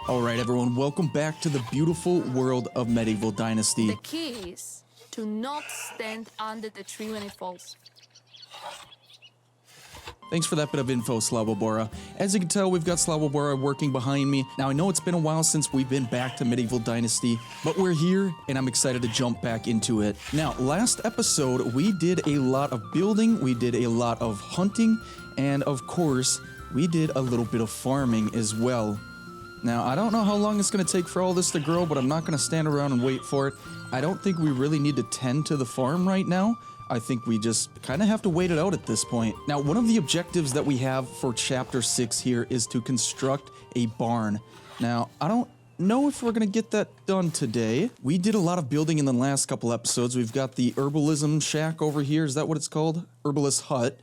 Alright everyone, welcome back to the beautiful world of Medieval Dynasty. The key is to not stand under the tree when it falls. Thanks for that bit of info, Slavobora. As you can tell, we've got Slavobora working behind me. Now, I know it's been a while since we've been back to Medieval Dynasty, but we're here, and I'm excited to jump back into it. Now, last episode, we did a lot of building, we did a lot of hunting, and of course, we did a little bit of farming as well. Now, I don't know how long it's going to take for all this to grow, but I'm not going to stand around and wait for it. I don't think we really need to tend to the farm right now. I think we just kind of have to wait it out at this point. Now, one of the objectives that we have for Chapter 6 here is to construct a barn. Now, I don't know if we're going to get that done today. We did a lot of building in the last couple episodes. We've got the herbalism shack over here. Is that what it's called? Herbalist hut.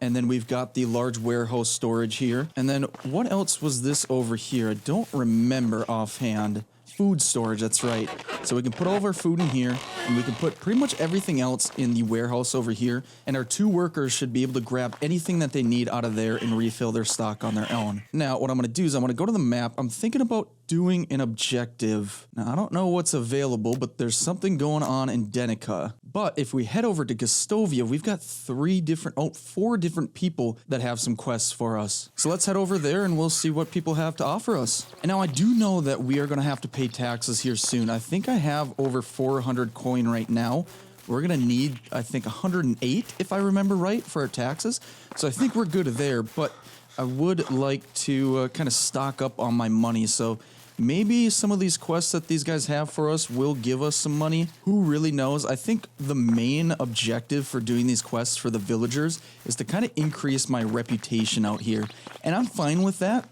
And then we've got the large warehouse storage here. And then what else was this over here? I don't remember offhand. Food storage, that's right. So we can put all of our food in here, and we can put pretty much everything else in the warehouse over here, and our two workers should be able to grab anything that they need out of there and refill their stock on their own. Now, what I'm going to do is I'm going to go to the map. I'm thinking about doing an objective. Now, I don't know what's available, but there's something going on in Denica. But if we head over to Gustovia, we've got four different people that have some quests for us. So let's head over there and we'll see what people have to offer us. And now I do know that we are going to have to pay taxes here soon. I think I have over 400 coin right now. We're going to need, I think, 108, if I remember right, for our taxes. So I think we're good there, but I would like to kind of stock up on my money. So maybe some of these quests that these guys have for us will give us some money. Who really knows? I think the main objective for doing these quests for the villagers is to kind of increase my reputation out here. And I'm fine with that.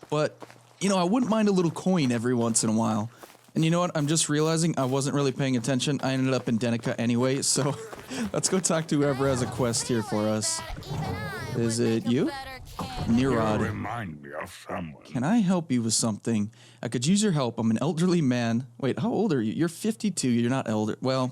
But, you know, I wouldn't mind a little coin every once in a while. And you know what? I'm just realizing I wasn't really paying attention. I ended up in Denica anyway, so let's go talk to whoever has a quest here for us. Is it you? Nirod. Remind me of someone. Can I help you with something? I could use your help. I'm an elderly man. Wait, how old are you? You're 52. You're not elder. Well,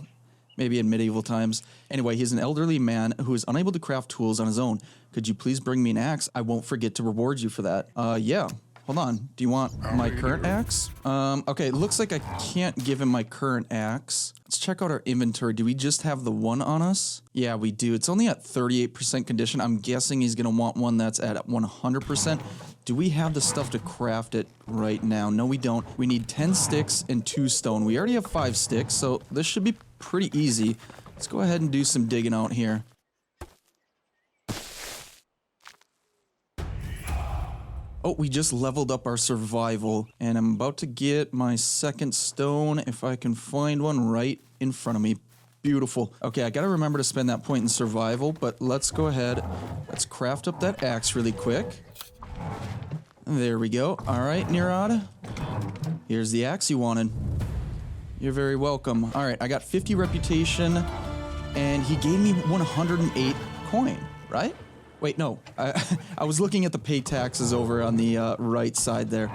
maybe in medieval times. Anyway, he's an elderly man who is unable to craft tools on his own. Could you please bring me an axe? I won't forget to reward you for that. Yeah. Hold on. Do you want my current axe? Okay, it looks like I can't give him my current axe. Let's check out our inventory. Do we just have the one on us? Yeah, we do. It's only at 38% condition. I'm guessing he's going to want one that's at 100%. Do we have the stuff to craft it right now? No, we don't. We need 10 sticks and 2 stone. We already have 5 sticks, so this should be pretty easy. Let's go ahead and do some digging out here. Oh, we just leveled up our survival, and I'm about to get my second stone if I can find one right in front of me. Beautiful. Okay, I gotta remember to spend that point in survival, but let's go ahead. Let's craft up that axe really quick. There we go. All right, Nirod. Here's the axe you wanted. You're very welcome. All right, I got 50 reputation, and he gave me 108 coin, right? Wait, no. I was looking at the pay taxes over on the right side there.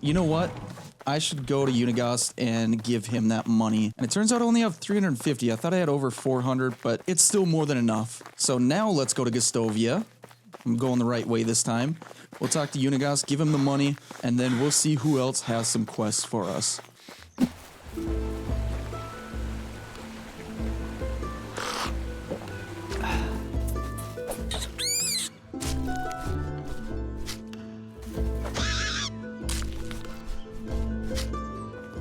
You know what? I should go to Unigast and give him that money. And it turns out I only have 350. I thought I had over 400, but it's still more than enough. So now let's go to Gustovia. I'm going the right way this time. We'll talk to Unigast, give him the money, and then we'll see who else has some quests for us.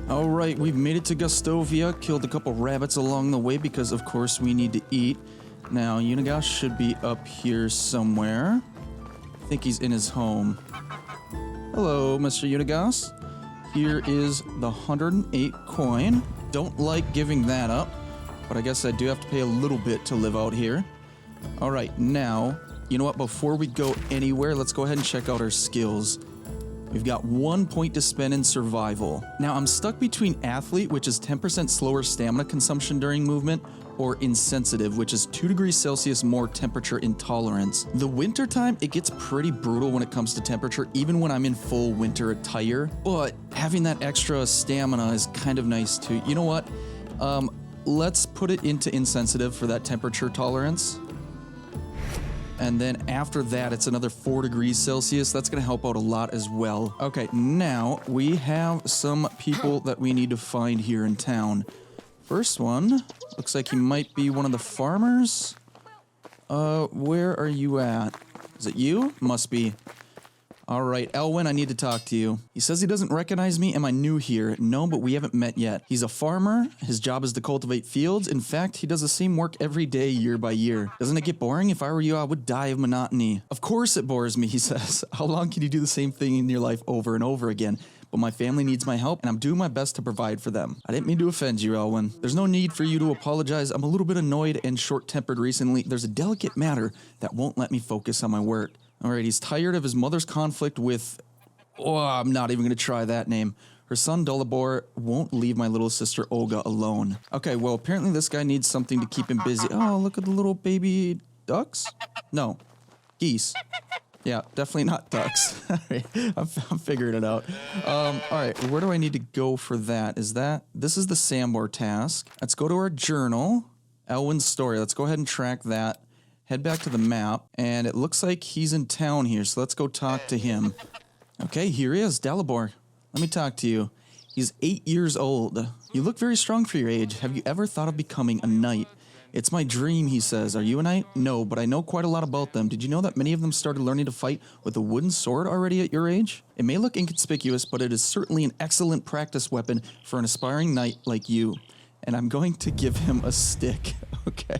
Alright, we've made it to Gustovia, killed a couple rabbits along the way because of course we need to eat. Now, Unigast should be up here somewhere. I think he's in his home. Hello, Mr. Unigast. Here is the 108 coin. Don't like giving that up, but I guess I do have to pay a little bit to live out here. Alright, now, you know what, before we go anywhere, let's go ahead and check out our skills. We've got 1 point to spend in survival. Now, I'm stuck between athlete, which is 10% slower stamina consumption during movement, or insensitive, which is 2 degrees Celsius more temperature intolerance. The winter time, it gets pretty brutal when it comes to temperature, even when I'm in full winter attire, but having that extra stamina is kind of nice too. You know what? Let's put it into insensitive for that temperature tolerance. And then after that, it's another 4 degrees Celsius. That's going to help out a lot as well. Okay, now we have some people that we need to find here in town. First one, looks like he might be one of the farmers. Where are you at? Is it you? Must be. All right, Elwin, I need to talk to you. He says he doesn't recognize me. Am I new here? No, but we haven't met yet. He's a farmer. His job is to cultivate fields. In fact, he does the same work every day, year by year. Doesn't it get boring? If I were you, I would die of monotony. Of course it bores me, he says. How long can you do the same thing in your life over and over again? But my family needs my help, and I'm doing my best to provide for them. I didn't mean to offend you, Elwin. There's no need for you to apologize. I'm a little bit annoyed and short-tempered recently. There's a delicate matter that won't let me focus on my work. All right, he's tired of his mother's conflict with... Oh, I'm not even going to try that name. Her son, Dalibor, won't leave my little sister, Olga, alone. Okay, well, apparently this guy needs something to keep him busy. Oh, look at the little baby ducks? No, geese. Yeah, definitely not ducks. I'm figuring it out. All right, where do I need to go for that? This is the Sambor task. Let's go to our journal. Elwin's story. Let's go ahead and track that. Head back to the map, and it looks like he's in town here, so let's go talk to him. Okay, here he is, Dalibor. Let me talk to you. He's 8 years old. You look very strong for your age. Have you ever thought of becoming a knight? It's my dream, he says. Are you a knight? No, but I know quite a lot about them. Did you know that many of them started learning to fight with a wooden sword already at your age? It may look inconspicuous, but it is certainly an excellent practice weapon for an aspiring knight like you. And I'm going to give him a stick, okay?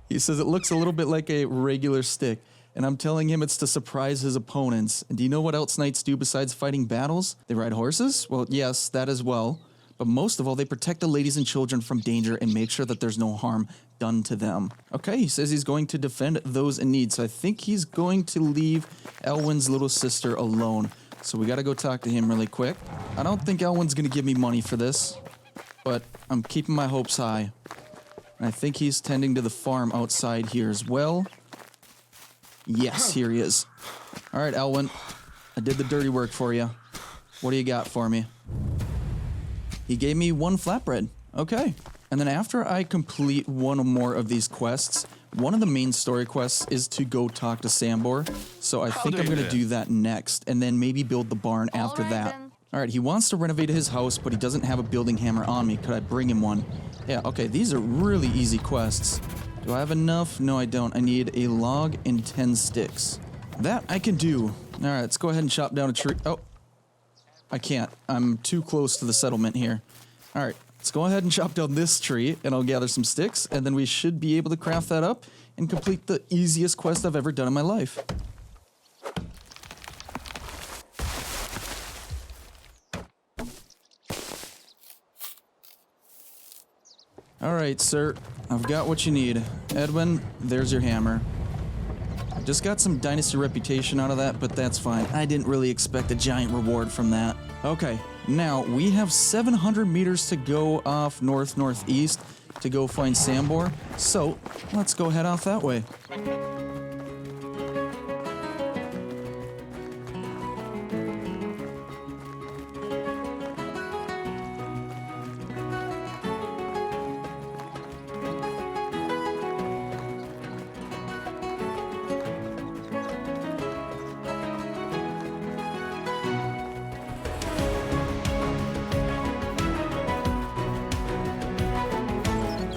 He says it looks a little bit like a regular stick, and I'm telling him it's to surprise his opponents. And do you know what else knights do besides fighting battles? They ride horses? Well, yes, that as well. But most of all, they protect the ladies and children from danger and make sure that there's no harm done to them. Okay, he says he's going to defend those in need, so I think he's going to leave Elwin's little sister alone. So we gotta go talk to him really quick. I don't think Elwin's gonna give me money for this, but I'm keeping my hopes high. I think he's tending to the farm outside here as well. Yes, here he is. All right, Elwin. I did the dirty work for you. What do you got for me? He gave me 1 flatbread. Okay. And then after I complete one or more of these quests, one of the main story quests is to go talk to Sambor. So I think I'm going to do that next, and then maybe build the barn after that. All right, he wants to renovate his house, but he doesn't have a building hammer on me. Could I bring him one? Yeah, okay, these are really easy quests. Do I have enough? No, I don't. I need a log and 10 sticks. That I can do. All right, let's go ahead and chop down a tree. Oh, I can't. I'm too close to the settlement here. All right, let's go ahead and chop down this tree, and I'll gather some sticks, and then we should be able to craft that up and complete the easiest quest I've ever done in my life. All right, sir. I've got what you need. Edwin, there's your hammer. I just got some dynasty reputation out of that, but that's fine. I didn't really expect a giant reward from that. Okay, now we have 700 meters to go off north-northeast to go find Sambor. So let's go head off that way.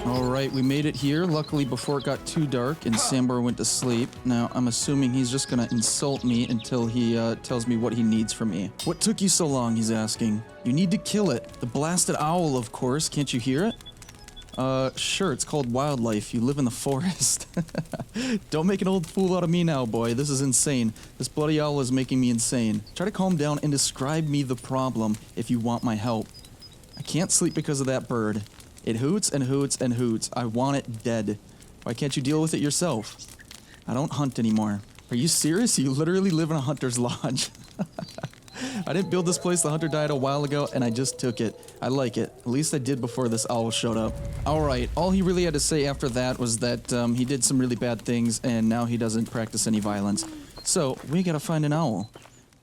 Alright, we made it here, luckily before it got too dark and Sambor went to sleep. Now, I'm assuming he's just gonna insult me until he tells me what he needs from me. What took you so long, he's asking. You need to kill it. The blasted owl, of course. Can't you hear it? Sure, it's called wildlife. You live in the forest. Don't make an old fool out of me now, boy. This is insane. This bloody owl is making me insane. Try to calm down and describe me the problem if you want my help. I can't sleep because of that bird. It hoots and hoots and hoots. I want it dead. Why can't you deal with it yourself? I don't hunt anymore. Are you serious? You literally live in a hunter's lodge. I didn't build this place. The hunter died a while ago, and I just took it. I like it. At least I did before this owl showed up. Alright, all he really had to say after that was that he did some really bad things, and now he doesn't practice any violence. So, we gotta find an owl.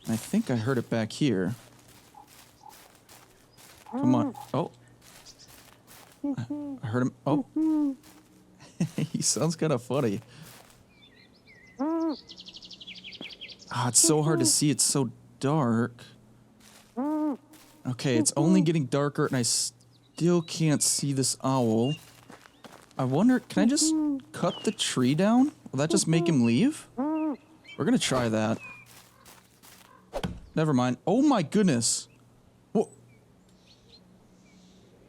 I think I heard it back here. Come on. Oh. I heard him. Oh. He sounds kind of funny. Ah, it's so hard to see. It's so dark. Okay, it's only getting darker and I still can't see this owl. I wonder, can I just cut the tree down? Will that just make him leave? We're gonna try that. Never mind. Oh my goodness. Whoa.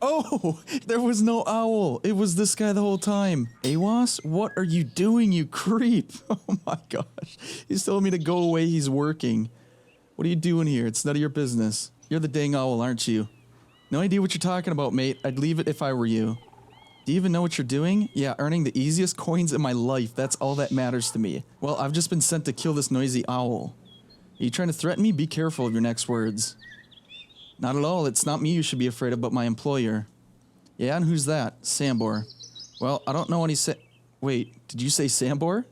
Oh, there was no owl. It was this guy the whole time. Awas, what are you doing, you creep? Oh my gosh. He's telling me to go away. He's working. What are you doing here? It's none of your business. You're the dang owl, aren't you? No idea what you're talking about, mate. I'd leave it if I were you. Do you even know what you're doing? Yeah, earning the easiest coins in my life. That's all that matters to me. Well, I've just been sent to kill this noisy owl. Are you trying to threaten me? Be careful of your next words. Not at all. It's not me you should be afraid of, but my employer. Yeah, and who's that? Sambor. Well, I don't know what he said. Wait, did you say Sambor?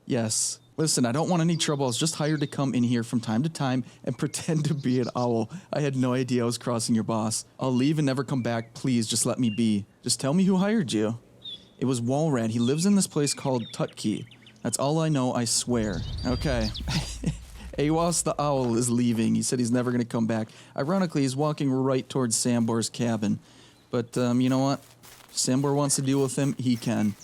Yes. Listen, I don't want any trouble. I was just hired to come in here from time to time and pretend to be an owl. I had no idea I was crossing your boss. I'll leave and never come back. Please, just let me be. Just tell me who hired you. It was Walrad. He lives in this place called Tutki. That's all I know, I swear. Okay. Awas the owl is leaving. He said he's never going to come back. Ironically, he's walking right towards Sambor's cabin. But, you know what? If Sambor wants to deal with him, he can.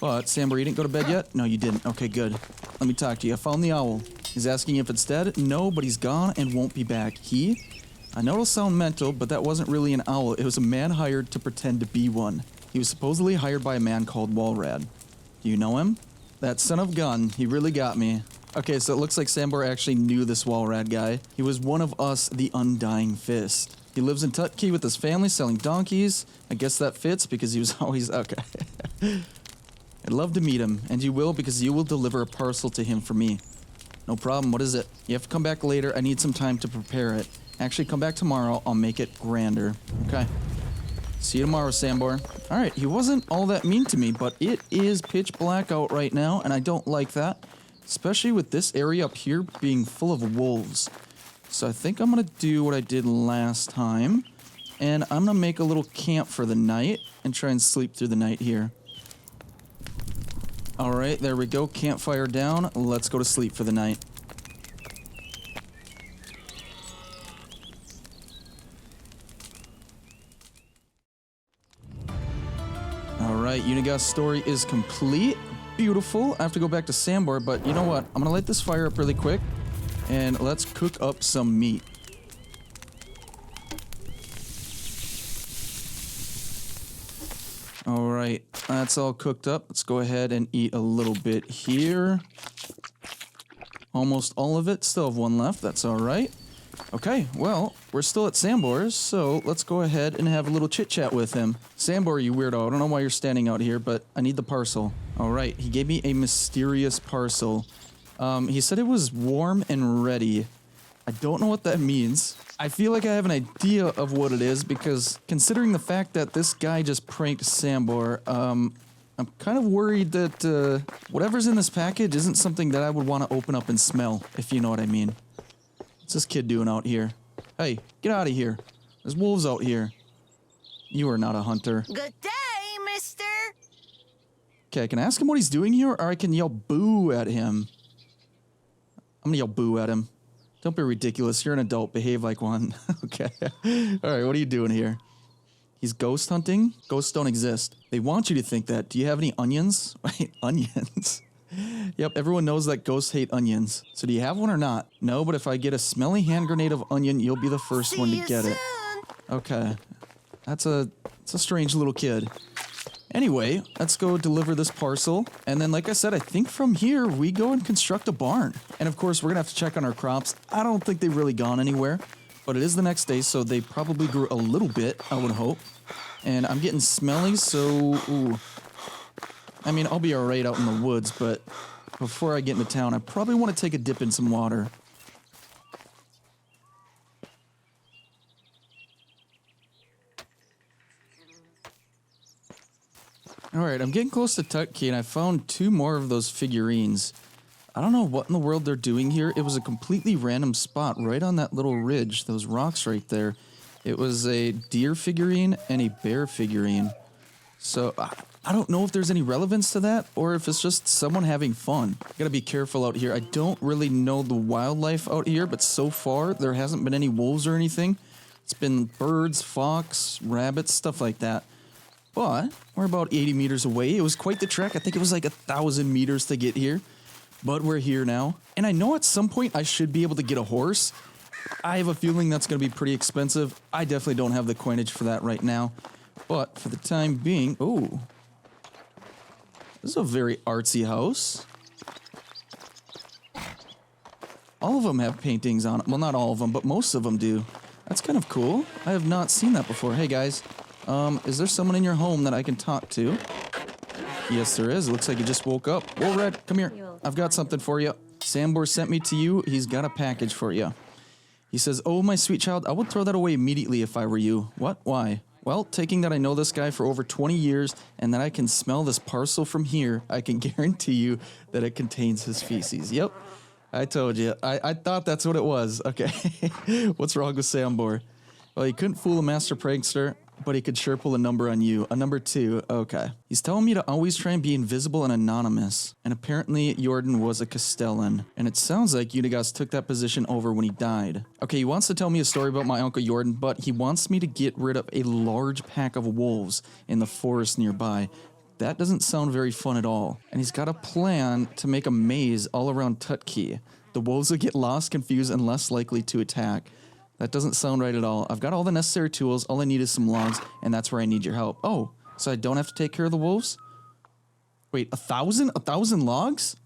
But, Sambor, you didn't go to bed yet? No, you didn't. Okay, good. Let me talk to you. I found the owl. He's asking if it's dead. No, but he's gone and won't be back. I know it'll sound mental, but that wasn't really an owl. It was a man hired to pretend to be one. He was supposedly hired by a man called Walrad. Do you know him? That son of gun. He really got me. Okay, so it looks like Sambor actually knew this Walrad guy. He was one of us, the Undying Fist. He lives in Tutki with his family selling donkeys. I guess that fits because he was always... Okay. I'd love to meet him, and you will because you will deliver a parcel to him for me. No problem, what is it? You have to come back later, I need some time to prepare it. Actually, come back tomorrow, I'll make it grander. Okay. See you tomorrow, Sambor. Alright, he wasn't all that mean to me, but it is pitch black out right now, and I don't like that. Especially with this area up here being full of wolves. So I think I'm gonna do what I did last time, and I'm gonna make a little camp for the night, and try and sleep through the night here. Alright, there we go. Campfire down. Let's go to sleep for the night. Alright, Unigas' story is complete. Beautiful. I have to go back to Sambor, but you know what? I'm gonna light this fire up really quick, and let's cook up some meat. Alright, that's all cooked up. Let's go ahead and eat a little bit here. Almost all of it. Still have one left. That's alright. Okay, well, we're still at Sambor's, so let's go ahead and have a little chit-chat with him. Sambor, you weirdo. I don't know why you're standing out here, but I need the parcel. Alright, he gave me a mysterious parcel. He said it was warm and ready. I don't know what that means. I feel like I have an idea of what it is because considering the fact that this guy just pranked Sambor, I'm kind of worried that whatever's in this package isn't something that I would want to open up and smell, if you know what I mean. What's this kid doing out here? Hey, get out of here. There's wolves out here. You are not a hunter. Good day, mister. Okay, can I ask him what he's doing here, or I can yell boo at him? I'm gonna yell boo at him. Don't be ridiculous. You're an adult. Behave like one. Okay. Alright, what are you doing here? He's ghost hunting? Ghosts don't exist. They want you to think that. Do you have any onions? Wait, onions? Yep, everyone knows that ghosts hate onions. So do you have one or not? No, but if I get a smelly hand grenade of onion, you'll be the first one to get it. Okay. That's a strange little kid. Anyway, let's go deliver this parcel. And then, like I said, I think from here, we go and construct a barn. And of course, we're gonna have to check on our crops. I don't think they've really gone anywhere. But it is the next day, so they probably grew a little bit, I would hope. And I'm getting smelly, so... Ooh. I mean, I'll be alright out in the woods, but before I get into town, I probably want to take a dip in some water. Alright, I'm getting close to Tutki, and I found 2 more of those figurines. I don't know what in the world they're doing here. It was a completely random spot right on that little ridge, those rocks right there. It was a deer figurine and a bear figurine. So, I don't know if there's any relevance to that or if it's just someone having fun. Gotta be careful out here. I don't really know the wildlife out here, but so far there hasn't been any wolves or anything. It's been birds, fox, rabbits, stuff like that. But we're about 80 meters away. It was quite the trek. I think it was like 1,000 meters to get here. But we're here now. And I know at some point I should be able to get a horse. I have a feeling that's going to be pretty expensive. I definitely don't have the coinage for that right now. But for the time being... Ooh. This is a very artsy house. All of them have paintings on it. Well, not all of them, but most of them do. That's kind of cool. I have not seen that before. Hey, guys. Is there someone in your home that I can talk to? Yes, there is. It looks like you just woke up. Whoa, Red, come here. I've got something for you. Sambor sent me to you. He's got a package for you. He says, "Oh, my sweet child, I would throw that away immediately if I were you." What? Why? Well, taking that I know this guy for over 20 years and that I can smell this parcel from here, I can guarantee you that it contains his feces. Yep. I told you. I thought that's what it was. Okay. What's wrong with Sambor? Well, he couldn't fool a master prankster, but he could sure pull a number on you. A number 2. Okay. He's telling me to always try and be invisible and anonymous. And apparently Jordan was a Castellan. And it sounds like Unigas took that position over when he died. Okay, he wants to tell me a story about my Uncle Jordan, but he wants me to get rid of a large pack of wolves in the forest nearby. That doesn't sound very fun at all. And he's got a plan to make a maze all around Tutki. The wolves will get lost, confused, and less likely to attack. That doesn't sound right at all. I've got all the necessary tools. All I need is some logs, and that's where I need your help. Oh, so I don't have to take care of the wolves? Wait, 1,000? 1,000 logs?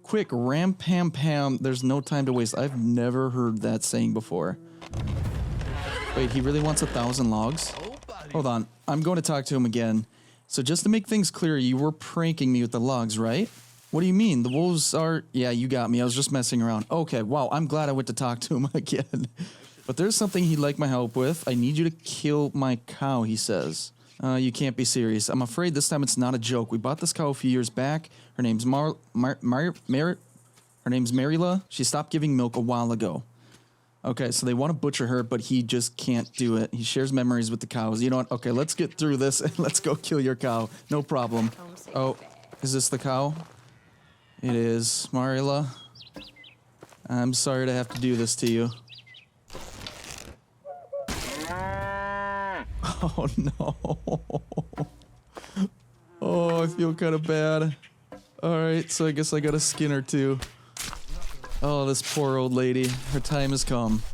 Quick, ram, pam, pam. There's no time to waste. I've never heard that saying before. Wait, he really wants 1,000 logs? Hold on. I'm going to talk to him again. So just to make things clear, you were pranking me with the logs, right? What do you mean? The wolves are... Yeah, you got me. I was just messing around. Okay, wow. I'm glad I went to talk to him again. But there's something he'd like my help with. I need you to kill my cow, he says. You can't be serious. I'm afraid this time it's not a joke. We bought this cow a few years back. Her name's Marila. She stopped giving milk a while ago. Okay, so they want to butcher her, but he just can't do it. He shares memories with the cows. You know what? Okay, let's get through this and let's go kill your cow. No problem. Oh, is this the cow? It is. Marila, I'm sorry to have to do this to you. Oh, no. Oh, I feel kind of bad. Alright, so I guess I gotta skin her too. Oh, this poor old lady. Her time has come.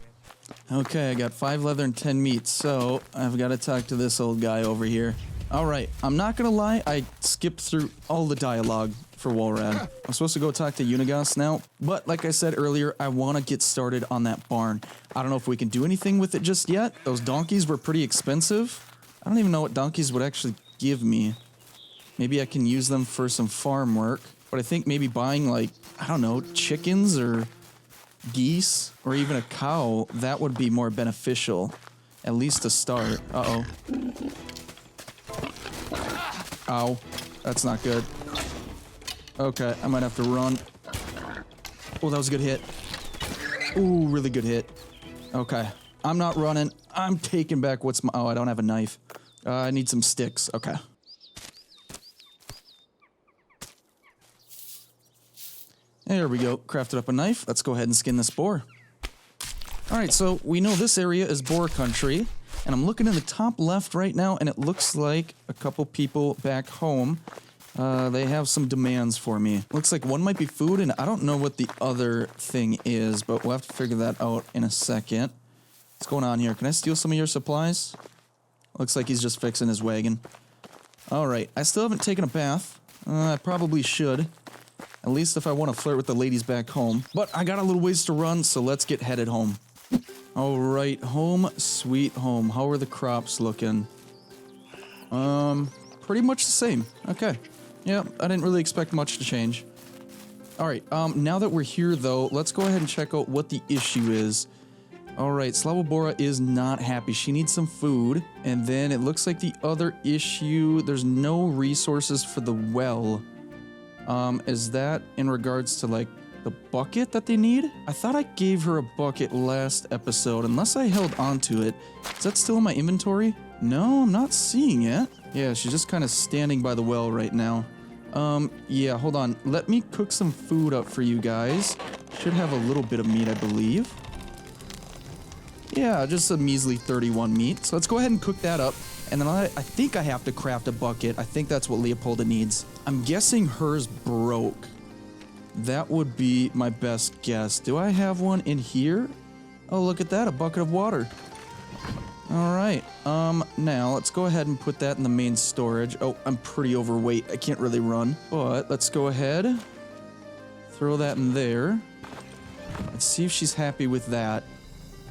Okay, I got 5 leather and 10 meat, so I've got to talk to this old guy over here. Alright, I'm not gonna lie, I skipped through all the dialogue for Walrad. I'm supposed to go talk to Unigas now, but like I said earlier, I want to get started on that barn. I don't know if we can do anything with it just yet. Those donkeys were pretty expensive. I don't even know what donkeys would actually give me. Maybe I can use them for some farm work, but I think maybe buying, like, I don't know, chickens or geese or even a cow, that would be more beneficial, at least to start. Uh-oh. Ow. That's not good. Okay, I might have to run. Oh, that was a good hit. Ooh, really good hit. Okay, I'm not running. I'm taking back what's my... Oh, I don't have a knife. I need some sticks. Okay. There we go. Crafted up a knife. Let's go ahead and skin this boar. Alright, so we know this area is boar country. And I'm looking in the top left right now, and it looks like a couple people back home, they have some demands for me. Looks like one might be food, and I don't know what the other thing is, but we'll have to figure that out in a second. What's going on here? Can I steal some of your supplies? Looks like he's just fixing his wagon. Alright, I still haven't taken a bath. I probably should. At least if I want to flirt with the ladies back home. But I got a little ways to run, so let's get headed home. Alright, home sweet home. How are the crops looking? Pretty much the same. Okay. Yeah, I didn't really expect much to change. Alright, now that we're here though, let's go ahead and check out what the issue is. Alright, Slavobora is not happy. She needs some food. And then it looks like the other issue, there's no resources for the well. Is that in regards to like the bucket that they need? I thought I gave her a bucket last episode, unless I held onto it. Is that still in my inventory? No, I'm not seeing it. Yeah, she's just kind of standing by the well right now. Yeah, hold on. Let me cook some food up for you guys. Should have a little bit of meat, I believe. Yeah, just a measly 31 meat. So let's go ahead and cook that up. And then I think I have to craft a bucket. I think that's what Leopolda needs. I'm guessing hers broke. That would be my best guess. Do I have one in here? Oh, look at that, a bucket of water. All right, now let's go ahead and put that in the main storage. Oh, I'm pretty overweight. I can't really run, but let's go ahead. Throw that in there. Let's see if she's happy with that.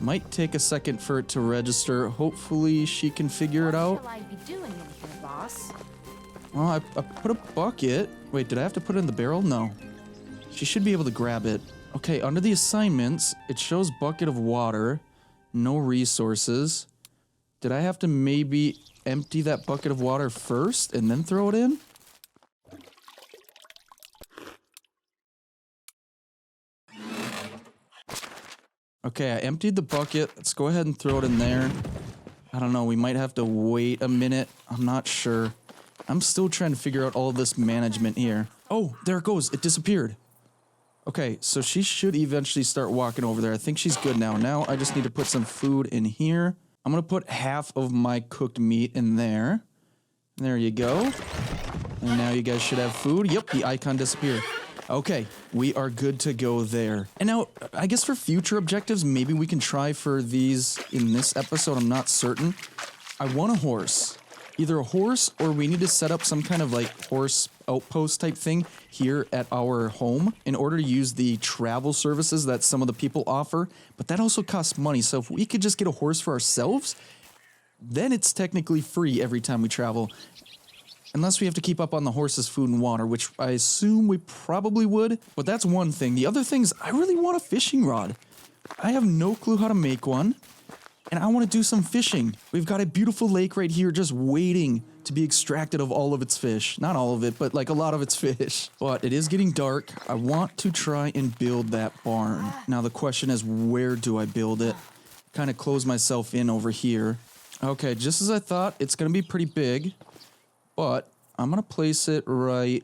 Might take a second for it to register. Hopefully she can figure it out. What shall I be doing in here, boss? Well, I put a bucket. Wait, did I have to put it in the barrel? No. She should be able to grab it. Okay, under the assignments, it shows bucket of water, no resources. Did I have to maybe empty that bucket of water first and then throw it in? Okay, I emptied the bucket. Let's go ahead and throw it in there. I don't know, we might have to wait a minute. I'm not sure. I'm still trying to figure out all of this management here. Oh, there it goes. It disappeared. Okay, so she should eventually start walking over there. I think she's good now. Now I just need to put some food in here. I'm going to put half of my cooked meat in there. There you go. And now you guys should have food. Yep, the icon disappeared. Okay, we are good to go there. And now, I guess for future objectives, maybe we can try for these in this episode. I'm not certain. I want a horse. Either a horse or we need to set up some kind of like horse outpost type thing here at our home in order to use the travel services that some of the people offer. But that also costs money. So if we could just get a horse for ourselves, then it's technically free every time we travel. Unless we have to keep up on the horse's food and water, which I assume we probably would. But that's one thing. The other thing is I really want a fishing rod. I have no clue how to make one. And I want to do some fishing. We've got a beautiful lake right here just waiting to be extracted of all of its fish. Not all of it, but like a lot of its fish. But it is getting dark. I want to try and build that barn. Now the question is, where do I build it? Kind of close myself in over here. Okay, just as I thought, it's going to be pretty big. But I'm going to place it right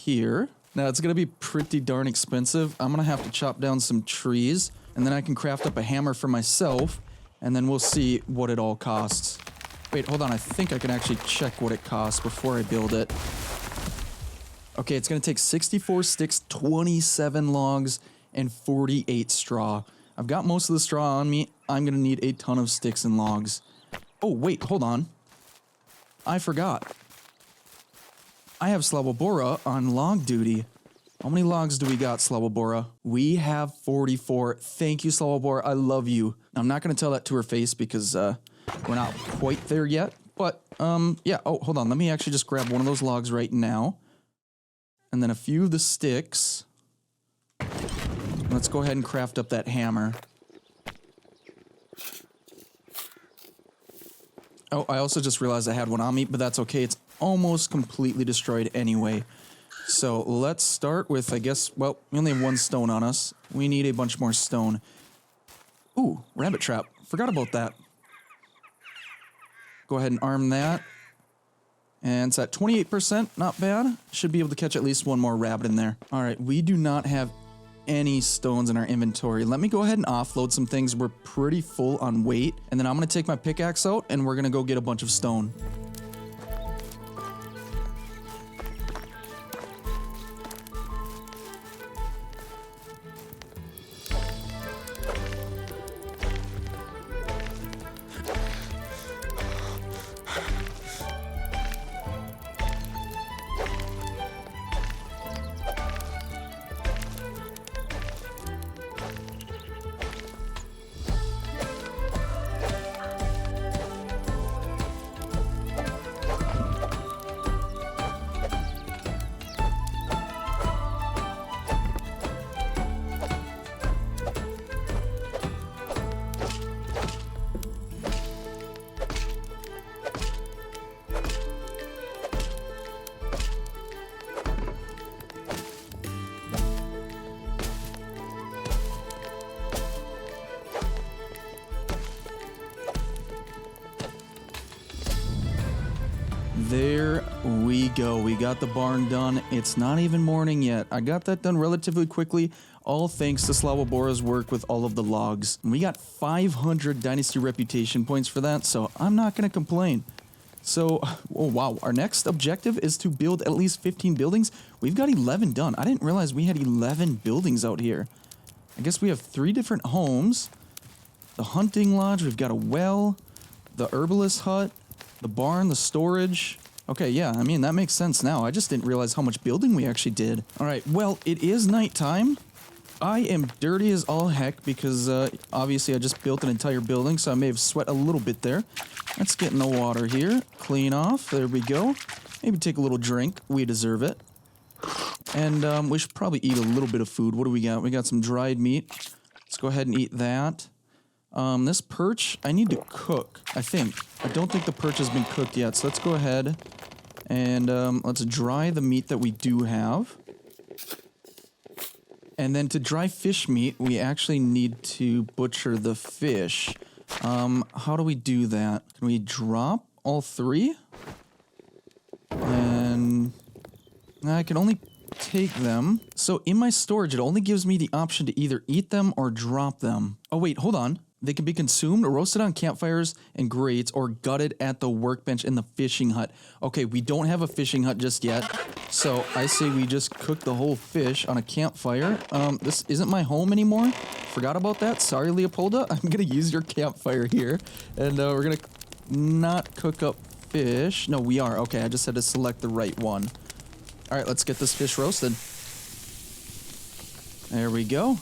here. Now it's going to be pretty darn expensive. I'm going to have to chop down some trees. And then I can craft up a hammer for myself. And then we'll see what it all costs. Wait, hold on. I think I can actually check what it costs before I build it. Okay, it's going to take 64 sticks, 27 logs, and 48 straw. I've got most of the straw on me. I'm going to need a ton of sticks and logs. Oh, wait, hold on. I forgot. I have Slabobora on log duty. How many logs do we got, Slabobora? We have 44. Thank you, Slabobora. I love you. I'm not going to tell that to her face because we're not quite there yet. But, yeah. Oh, hold on. Let me actually just grab one of those logs right now. And then a few of the sticks. Let's go ahead and craft up that hammer. Oh, I also just realized I had one on me, but that's okay. It's almost completely destroyed anyway. So let's start with, I guess, well, we only have one stone on us. We need a bunch more stone. Ooh, rabbit trap. Forgot about that. Go ahead and arm that. And it's at 28%, not bad. Should be able to catch at least one more rabbit in there. All right, we do not have any stones in our inventory. Let me go ahead and offload some things. We're pretty full on weight. And then I'm going to take my pickaxe out and we're going to go get a bunch of stone. There we go. We got the barn done. It's not even morning yet. I got that done relatively quickly, all thanks to Slavobora's work with all of the logs. And we got 500 Dynasty Reputation points for that, so I'm not going to complain. So, oh wow, our next objective is to build at least 15 buildings. We've got 11 done. I didn't realize we had 11 buildings out here. I guess we have 3 different homes. The hunting lodge, we've got a well, the herbalist hut, the barn, the storage. Okay, yeah, I mean, that makes sense now. I just didn't realize how much building we actually did. All right, well, it is nighttime. I am dirty as all heck because obviously I just built an entire building, so I may have sweat a little bit there. Let's get in the water here. Clean off. There we go. Maybe take a little drink. We deserve it. And we should probably eat a little bit of food. What do we got? We got some dried meat. Let's go ahead and eat that. This perch, I need to cook, I think. I don't think the perch has been cooked yet, so let's go ahead and let's dry the meat that we do have. And then to dry fish meat, we actually need to butcher the fish. How do we do that? Can we drop all 3? And I can only take them. So in my storage, it only gives me the option to either eat them or drop them. Oh wait, hold on. They can be consumed, roasted on campfires and grates, or gutted at the workbench in the fishing hut. Okay, we don't have a fishing hut just yet, so I say we just cook the whole fish on a campfire. This isn't my home anymore. Forgot about that. Sorry, Leopolda. I'm gonna use your campfire here, and we're gonna not cook up fish. No, we are. Okay, I just had to select the right one. All right, let's get this fish roasted. There we go.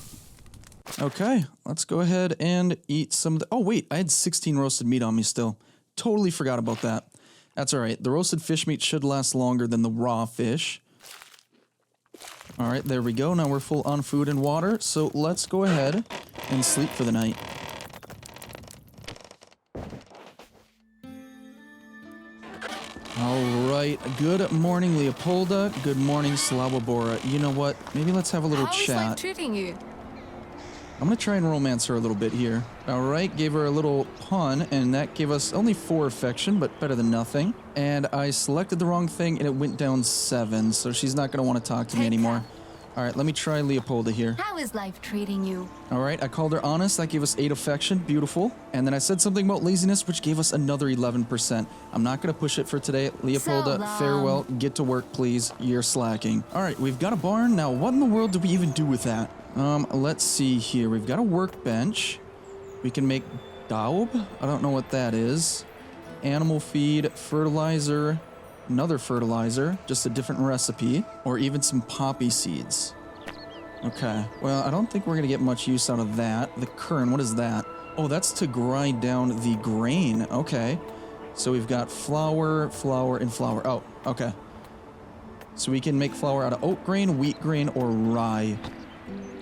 Okay, let's go ahead and eat some of the... Oh, wait, I had 16 roasted meat on me still. Totally forgot about that. That's all right. The roasted fish meat should last longer than the raw fish. All right, there we go. Now we're full on food and water, so let's go ahead and sleep for the night. All right. Good morning, Leopolda. Good morning, Slavobora. You know what? Maybe let's have a little chat. How is life treating you? I'm gonna try and romance her a little bit here. Alright, gave her a little pun, and that gave us only 4 affection, but better than nothing. And I selected the wrong thing, and it went down 7, so she's not gonna want to talk to me anymore. Alright, let me try Leopolda here. How is life treating you? Alright, I called her honest, that gave us 8 affection, beautiful. And then I said something about laziness, which gave us another 11%. I'm not gonna push it for today. Leopolda, farewell, get to work, please. You're slacking. Alright, we've got a barn. Now, what in the world do we even do with that? Let's see here. We've got a workbench. We can make daub. I don't know what that is. Animal feed, fertilizer, another fertilizer, just a different recipe, or even some poppy seeds. Okay, well, I don't think we're gonna get much use out of that. The kern, what is that? Oh, that's to grind down the grain. Okay, so we've got flour, flour, and flour. Oh, okay. So we can make flour out of oat grain, wheat grain, or rye.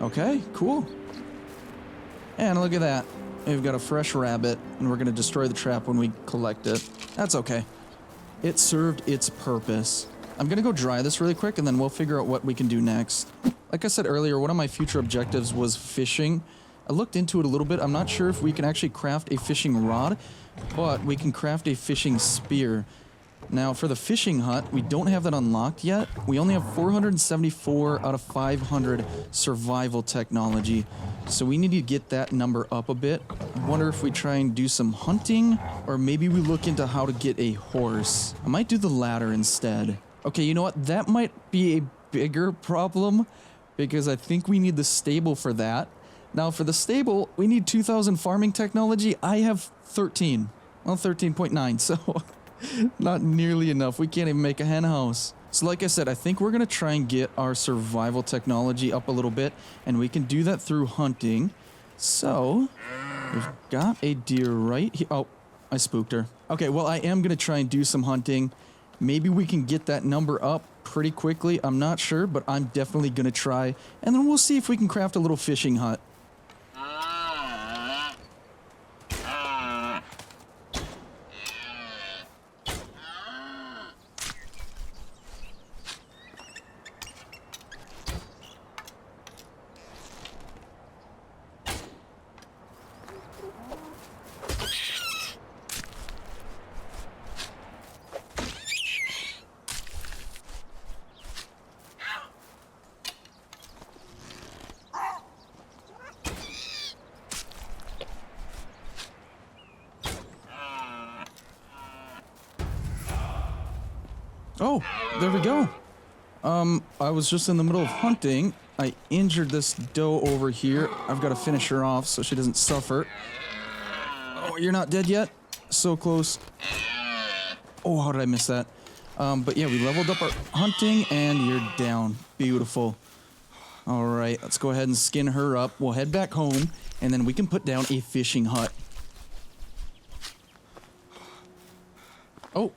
Okay, cool. And look at that. We've got a fresh rabbit, and we're going to destroy the trap when we collect it. That's okay. It served its purpose. I'm going to go dry this really quick, and then we'll figure out what we can do next. Like I said earlier, one of my future objectives was fishing. I looked into it a little bit. I'm not sure if we can actually craft a fishing rod, but we can craft a fishing spear. Now, for the fishing hut, we don't have that unlocked yet. We only have 474 out of 500 survival technology, so we need to get that number up a bit. I wonder if we try and do some hunting, or maybe we look into how to get a horse. I might do the latter instead. Okay, you know what? That might be a bigger problem, because I think we need the stable for that. Now, for the stable, we need 2,000 farming technology. I have 13. Well, 13.9, so... not nearly enough. We can't even make a hen house. So like I said, I think we're going to try and get our survival technology up a little bit, and we can do that through hunting. So, we've got a deer right here. Oh, I spooked her. Okay, well, I am going to try and do some hunting. Maybe we can get that number up pretty quickly. I'm not sure, but I'm definitely going to try. And then we'll see if we can craft a little fishing hut. Oh, there we go. I was just in the middle of hunting. I injured this doe over here. I've got to finish her off so she doesn't suffer. Oh, you're not dead yet? So close. Oh, how did I miss that? But yeah, we leveled up our hunting and you're down. Beautiful. All right, let's go ahead and skin her up. We'll head back home and then we can put down a fishing hut. Oh,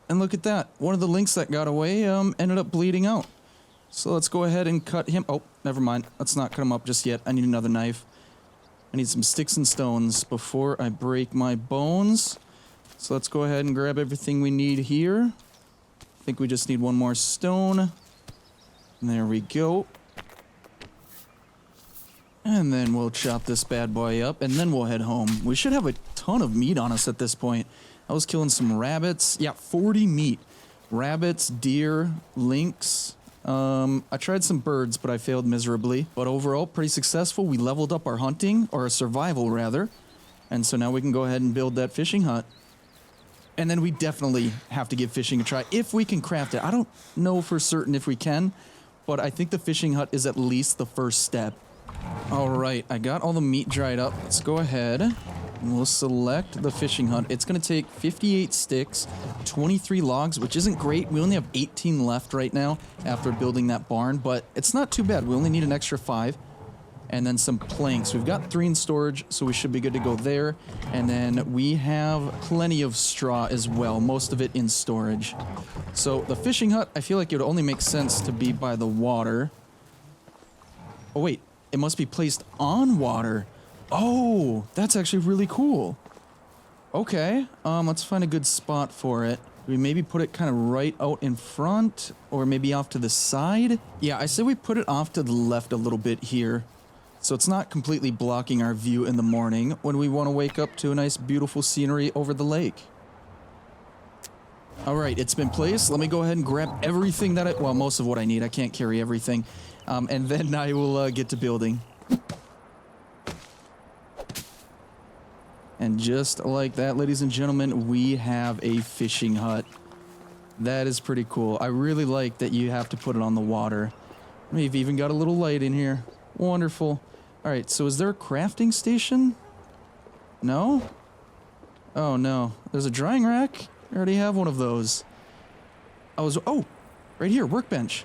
and look at that. One of the lynx that got away ended up bleeding out. So let's go ahead and cut him. Oh, never mind. Let's not cut him up just yet. I need another knife. I need some sticks and stones before I break my bones. So let's go ahead and grab everything we need here. I think we just need one more stone. And there we go. And then we'll chop this bad boy up, and then we'll head home. We should have a ton of meat on us at this point. I was killing some rabbits. Yeah, 40 meat. Rabbits, deer, lynx. I tried some birds, but I failed miserably. But overall, pretty successful. We leveled up our hunting, or our survival, rather. And so now we can go ahead and build that fishing hut. And then we definitely have to give fishing a try, if we can craft it. I don't know for certain if we can, but I think the fishing hut is at least the first step. All right, I got all the meat dried up. Let's go ahead and we'll select the fishing hut. It's going to take 58 sticks, 23 logs, which isn't great. We only have 18 left right now after building that barn, but it's not too bad. We only need an extra 5. And then some planks. We've got 3 in storage, so we should be good to go there. And then we have plenty of straw as well, most of it in storage. So the fishing hut, I feel like it would only make sense to be by the water. Oh wait, it must be placed on water. Oh, that's actually really cool. Okay, let's find a good spot for it. We maybe put it kind of right out in front, or maybe off to the side. Yeah, I say we put it off to the left a little bit here. So it's not completely blocking our view in the morning when we want to wake up to a nice beautiful scenery over the lake. Alright, it's been placed. Let me go ahead and grab everything that well, most of what I need. I can't carry everything. And then I will get to building. And just like that, ladies and gentlemen, we have a fishing hut. That is pretty cool. I really like that you have to put it on the water. We've even got a little light in here. Wonderful. Alright, so is there a crafting station? No? Oh no. There's a drying rack? I already have one of those. Oh! Right here, workbench.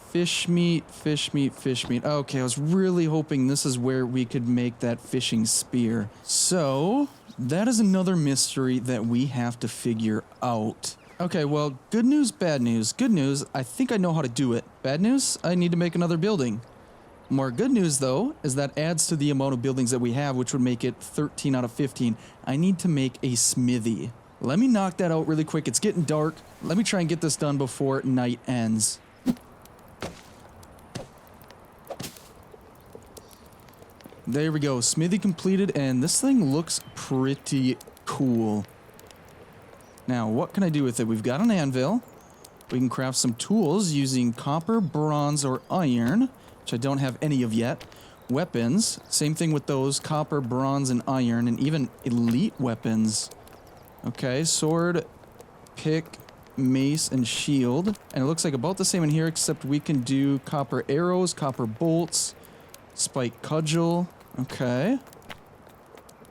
Fish meat, fish meat, fish meat. Okay, I was really hoping this is where we could make that fishing spear. So, that is another mystery that we have to figure out. Okay, well, good news, bad news. Good news, I think I know how to do it. Bad news, I need to make another building. More good news, though, is that adds to the amount of buildings that we have, which would make it 13 out of 15. I need to make a smithy. Let me knock that out really quick. It's getting dark. Let me try and get this done before night ends. There we go. Smithy completed, and this thing looks pretty cool. Now, what can I do with it? We've got an anvil. We can craft some tools using copper, bronze, or iron, which I don't have any of yet. Weapons, same thing with those, copper, bronze, and iron, and even elite weapons. Okay, sword, pick, mace, and shield. And it looks like about the same in here, except we can do copper arrows, copper bolts, spike cudgel. Okay.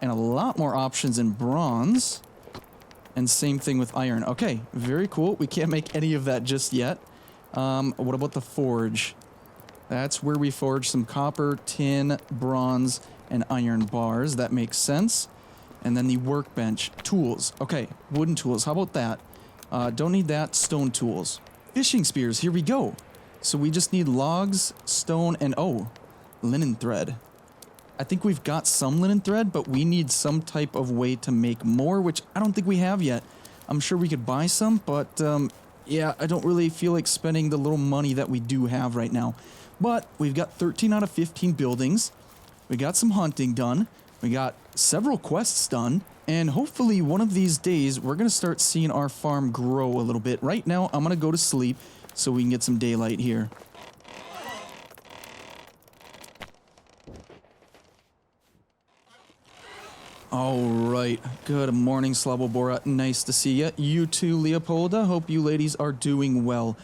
And a lot more options in bronze. And same thing with iron. Okay, very cool. We can't make any of that just yet. What about the forge? That's where we forge some copper, tin, bronze, and iron bars. That makes sense. And then the workbench. Tools. Okay, wooden tools. How about that? Don't need that. Stone tools. Fishing spears. Here we go. So we just need logs, stone, and linen thread. I think we've got some linen thread, but we need some type of way to make more, which I don't think we have yet. I'm sure we could buy some, but yeah, I don't really feel like spending the little money that we do have right now. But we've got 13 out of 15 buildings. We got some hunting done. We got several quests done. And hopefully one of these days, we're going to start seeing our farm grow a little bit. Right now, I'm going to go to sleep so we can get some daylight here. All right. Good morning, Slabobora. Nice to see you. You too, Leopolda. Hope you ladies are doing well.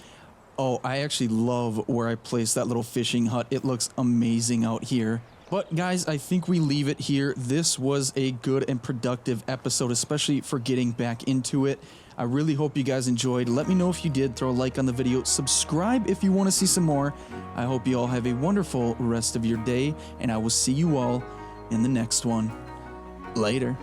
Oh, I actually love where I placed that little fishing hut. It looks amazing out here. But guys, I think we leave it here. This was a good and productive episode, especially for getting back into it. I really hope you guys enjoyed. Let me know if you did. Throw a like on the video. Subscribe if you want to see some more. I hope you all have a wonderful rest of your day, and I will see you all in the next one. Later.